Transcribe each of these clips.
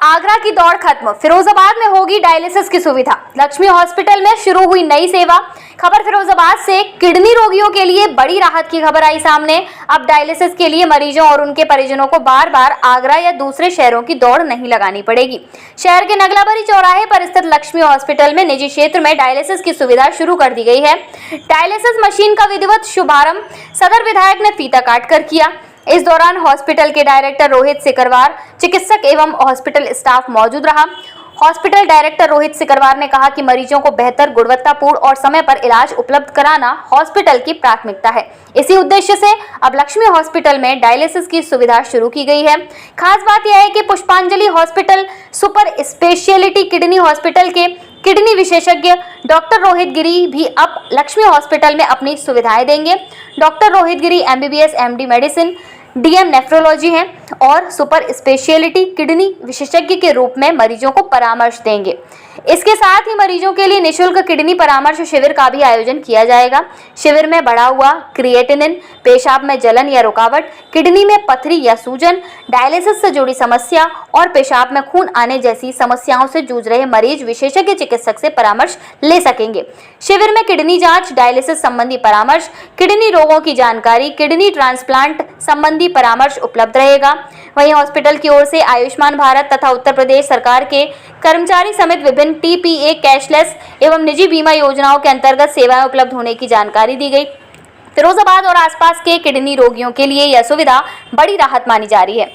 आगरा की दौड़ खत्म, फिरोजाबाद में होगी डायलिसिस की सुविधा। लक्ष्मी हॉस्पिटल में शुरू हुई नई सेवा। खबर फिरोजाबाद से। किडनी रोगियों के लिए बड़ी राहत की खबर आई सामने। अब डायलिसिस के लिए मरीजों और उनके परिजनों को बार बार आगरा या दूसरे शहरों की दौड़ नहीं लगानी पड़ेगी। शहर के नगलाबरी चौराहे पर स्थित लक्ष्मी हॉस्पिटल में निजी क्षेत्र में डायलिसिस की सुविधा शुरू कर दी गई है। डायलिसिस मशीन का विधिवत शुभारंभ सदर विधायक ने फीता काटकर किया। इस दौरान हॉस्पिटल के डायरेक्टर रोहित सिकरवार, चिकित्सक एवं हॉस्पिटल स्टाफ मौजूद रहा। हॉस्पिटल डायरेक्टर रोहित सिकरवार ने कहा कि मरीजों को बेहतर, गुणवत्तापूर्ण और समय पर इलाज उपलब्ध कराना हॉस्पिटल की प्राथमिकता है। इसी उद्देश्य से अब लक्ष्मी हॉस्पिटल में डायलिसिस की सुविधा शुरू की गई है। खास बात यह है कि पुष्पांजलि hospital super speciality kidney hospital के किडनी विशेषज्ञ डॉक्टर रोहित गिरी भी अब लक्ष्मी हॉस्पिटल में अपनी सुविधाएं देंगे। डॉक्टर रोहित गिरी MBBS MD medicine DM nephrology हैं और सुपर स्पेशलिटी किडनी विशेषज्ञ के रूप में मरीजों को परामर्श देंगे। इसके साथ ही मरीजों के लिए निःशुल्क किडनी परामर्श शिविर का भी आयोजन किया जाएगा। शिविर में बढ़ा हुआ क्रिएटिनिन, पेशाब में जलन या रुकावट, किडनी में पथरी या सूजन, डायलिसिस से जुड़ी समस्या और पेशाब में खून आने जैसी समस्याओं से जूझ रहे मरीज विशेषज्ञ चिकित्सक से परामर्श ले सकेंगे। शिविर में किडनी जांच, डायलिसिस संबंधी परामर्श, किडनी रोगों की जानकारी, किडनी ट्रांसप्लांट संबंधी परामर्श उपलब्ध रहेगा। वहीं हॉस्पिटल की ओर से आयुष्मान भारत तथा उत्तर प्रदेश सरकार के कर्मचारी समेत विभिन्न TPA, कैशलेस एवं निजी बीमा योजनाओं के अंतर्गत सेवाएं उपलब्ध होने की जानकारी दी गई। फिरोजाबाद और आसपास के किडनी रोगियों के लिए यह सुविधा बड़ी राहत मानी जा रही है।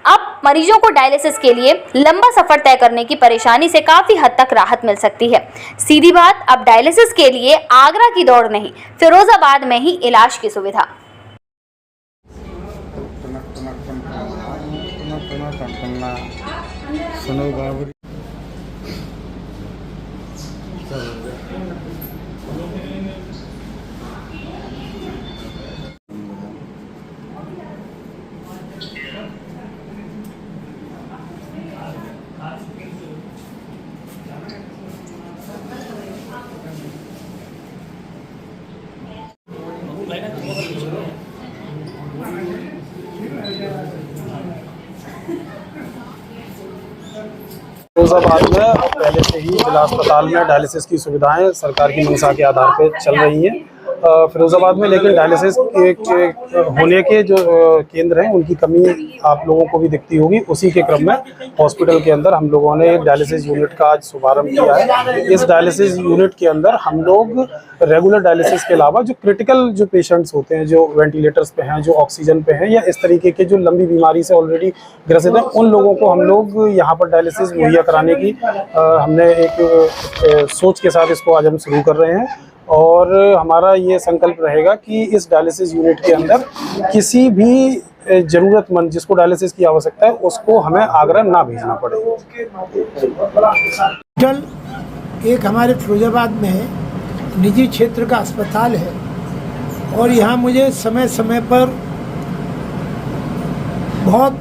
अब मरीजों को डायलिसिस के लिए लंबा सफर तय करने की परेशानी से काफी हद तक राहत मिल सकती है। सीधी बात, अब डायलिसिस के लिए आगरा की दौड़ नहीं, फिरोजाबाद में ही इलाज की सुविधा। सुनो बाबू फिरोजाबाद में पहले से ही जिला अस्पताल में डायलिसिस की सुविधाएं सरकार की मंशा के आधार पर चल रही हैं फिरोजाबाद में, लेकिन डायलिसिस के होने के जो केंद्र हैं उनकी कमी आप लोगों को भी दिखती होगी। उसी के क्रम में हॉस्पिटल के अंदर हम लोगों ने एक डायलिसिस यूनिट का आज शुभारंभ किया है। इस डायलिसिस यूनिट के अंदर हम लोग रेगुलर डायलिसिस के अलावा जो क्रिटिकल जो पेशेंट्स होते हैं, जो वेंटिलेटर्स पे हैं, जो ऑक्सीजन पे हैं या इस तरीके के जो लंबी बीमारी से ऑलरेडी ग्रसित हैं, उन लोगों को हम लोग यहाँ पर डायलिसिस मुहैया कराने की हमने एक सोच के साथ इसको आज हम शुरू कर रहे हैं। और हमारा ये संकल्प रहेगा कि इस डायलिसिस यूनिट के अंदर किसी भी ज़रूरतमंद जिसको डायलिसिस की आवश्यकता है उसको हमें आगरा ना भेजना पड़े। एक हमारे फिरोजाबाद में निजी क्षेत्र का अस्पताल है और यहाँ मुझे समय समय पर बहुत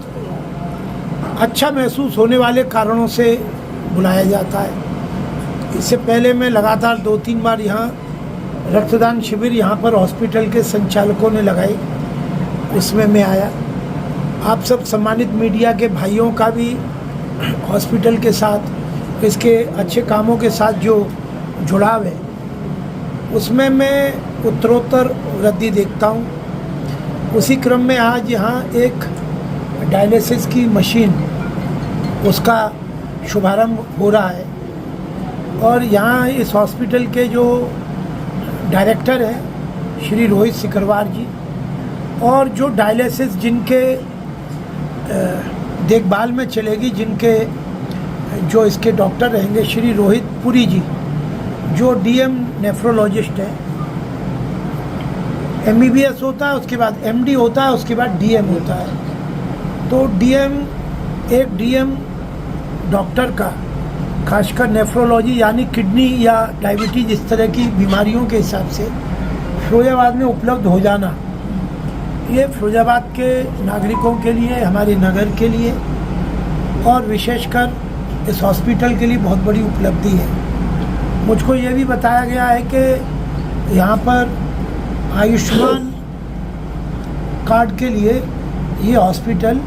अच्छा महसूस होने वाले कारणों से बुलाया जाता है। इससे पहले मैं लगातार 2-3 बार यहाँ रक्तदान शिविर यहाँ पर हॉस्पिटल के संचालकों ने लगाई, उसमें मैं आया। आप सब सम्मानित मीडिया के भाइयों का भी हॉस्पिटल के साथ, इसके अच्छे कामों के साथ जो जुड़ाव है, उसमें मैं उत्तरोत्तर वृद्धि देखता हूँ। उसी क्रम में आज यहाँ एक डायलिसिस की मशीन, उसका शुभारंभ हो रहा है और यहाँ इस हॉस्पिटल के जो डायरेक्टर हैं श्री रोहित सिकरवार जी, और जो डायलिसिस जिनके देखभाल में चलेगी, जिनके जो इसके डॉक्टर रहेंगे श्री रोहित पुरी जी, जो DM नेफ्रोलॉजिस्ट है। MBBS होता है, उसके बाद MD होता है, उसके बाद DM होता है। तो एक DM डॉक्टर का खासकर नेफ्रोलॉजी यानी किडनी या डायबिटीज इस तरह की बीमारियों के हिसाब से फिरोजाबाद में उपलब्ध हो जाना, ये फिरोजाबाद के नागरिकों के लिए, हमारे नगर के लिए और विशेषकर इस हॉस्पिटल के लिए बहुत बड़ी उपलब्धि है। मुझको ये भी बताया गया है कि यहाँ पर आयुष्मान कार्ड के लिए ये हॉस्पिटल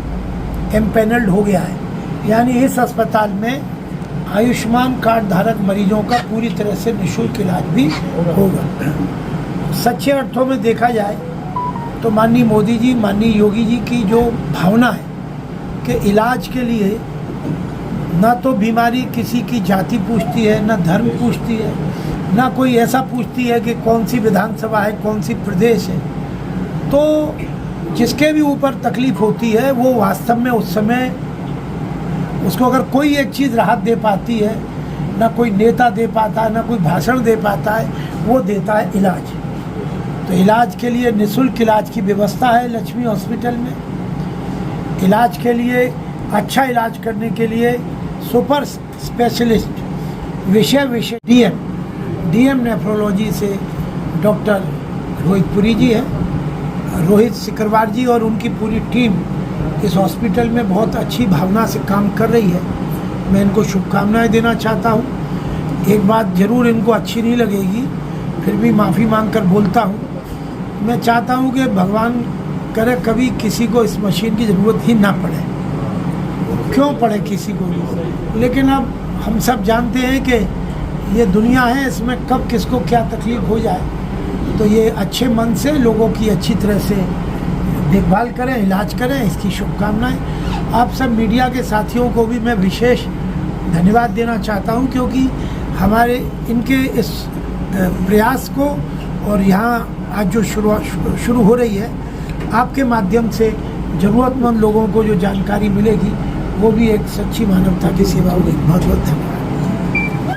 एम्पैनल्ड हो गया है। यानी इस अस्पताल में आयुष्मान कार्ड धारक मरीजों का पूरी तरह से निःशुल्क इलाज भी होगा। सच्चे अर्थों में देखा जाए तो माननीय मोदी जी, माननीय योगी जी की जो भावना है कि इलाज के लिए ना तो बीमारी किसी की जाति पूछती है, ना धर्म पूछती है, ना कोई ऐसा पूछती है कि कौन सी विधानसभा है, कौन सी प्रदेश है। तो जिसके भी ऊपर तकलीफ होती है वो वास्तव में उस समय उसको अगर कोई एक चीज़ राहत दे पाती है, ना कोई नेता दे पाता है, ना कोई भाषण दे पाता है, वो देता है इलाज। तो इलाज के लिए निःशुल्क इलाज की व्यवस्था है लक्ष्मी हॉस्पिटल में। इलाज के लिए, अच्छा इलाज करने के लिए सुपर स्पेशलिस्ट विषय डीएम नेफ्रोलॉजी से डॉक्टर रोहित पुरी जी है, रोहित सिकरवार जी और उनकी पूरी टीम इस हॉस्पिटल में बहुत अच्छी भावना से काम कर रही है। मैं इनको शुभकामनाएं देना चाहता हूँ। एक बात ज़रूर इनको अच्छी नहीं लगेगी, फिर भी माफ़ी मांगकर बोलता हूँ। मैं चाहता हूँ कि भगवान करे कभी किसी को इस मशीन की ज़रूरत ही ना पड़े, क्यों पड़े किसी को भी। लेकिन अब हम सब जानते हैं कि ये दुनिया है, इसमें कब किसको क्या तकलीफ़ हो जाए। तो ये अच्छे मन से लोगों की अच्छी तरह से देखभाल करें, इलाज करें, इसकी शुभकामनाएं। आप सब मीडिया के साथियों को भी मैं विशेष धन्यवाद देना चाहता हूं, क्योंकि हमारे इनके इस प्रयास को और यहाँ आज जो शुरू हो रही है, आपके माध्यम से ज़रूरतमंद लोगों को जो जानकारी मिलेगी वो भी एक सच्ची मानवता की सेवा होगी। बहुत बहुत धन्यवाद।